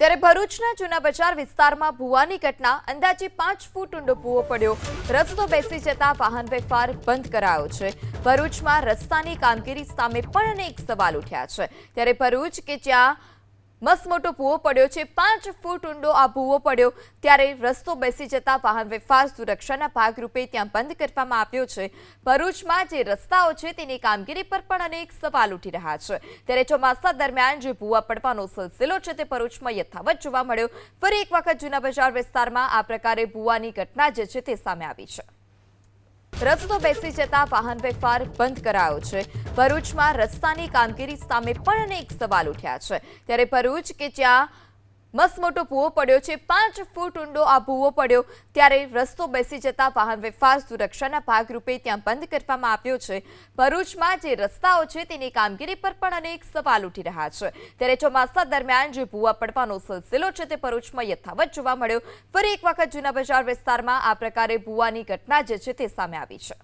ત્યારે ભરૂચના જૂના બજાર વિસ્તારમાં ભૂવાની ઘટના અંદાજે 5 ફૂટ ઊંડો ભૂવો પડ્યો રસ્તો બેસી જતા વાહન વ્યવહાર બંધ કરાયો છે। ભરૂચમાં રસ્તાની કામગીરી સામે પણ અનેક સવાલ ઉઠ્યા છે। ત્યારે ભરૂચ કે જ્યાં મસમોટો ભૂવો પડ્યો છે, 5 ફૂટ ઊંડો આ ભૂવો પડ્યો ત્યારે રસ્તો બેસી જતા વાહન વ્યવહાર સુરક્ષાના ભાગરૂપે ત્યાં બંધ કરવામાં આવ્યો છે। ભરૂચમાં જે રસ્તાઓ છે તેની કામગીરી પર પણ અનેક સવાલ ઉઠી રહ્યા છે। ત્યારે ચોમાસા દરમિયાન જે ભૂવા પડવાનો સિલસિલો છે તે ભરૂચમાં યથાવત જોવા મળ્યો। ફરી એક વખત જૂના બજાર વિસ્તારમાં આ પ્રકારે ભૂવાની ઘટના જે છે તે સામે આવી છે। રસ્તો બેસી જતા વાહન વ્યવહાર બંધ કરાયો છે। ભરૂચમાં રસ્તાની કામગીરી સામે પણ અનેક સવાલ ઉઠ્યા છે। ત્યારે ભરૂચ કે જ્યાં મસમોટો ભૂવો પડ્યો છે, 5 ફૂટ ઊંડો આ ભૂવો પડ્યો ત્યારે રસ્તો બેસી જતા વાહન વ્યવહાર સુરક્ષાના ભાગરૂપે ત્યાં બંધ કરવામાં આવ્યો છે। ભરૂચમાં જે રસ્તાઓ છે તેની કામગીરી પર પણ અનેક સવાલ ઉઠી રહ્યા છે। ત્યારે ચોમાસા દરમિયાન જે ભૂવા પડવાનો સિલસિલો છે તે ભરૂચમાં યથાવત જોવા મળ્યો। ફરી એક વખત જૂના બજાર વિસ્તારમાં આ પ્રકારે ભૂવાની ઘટના જે છે તે સામે આવી છે।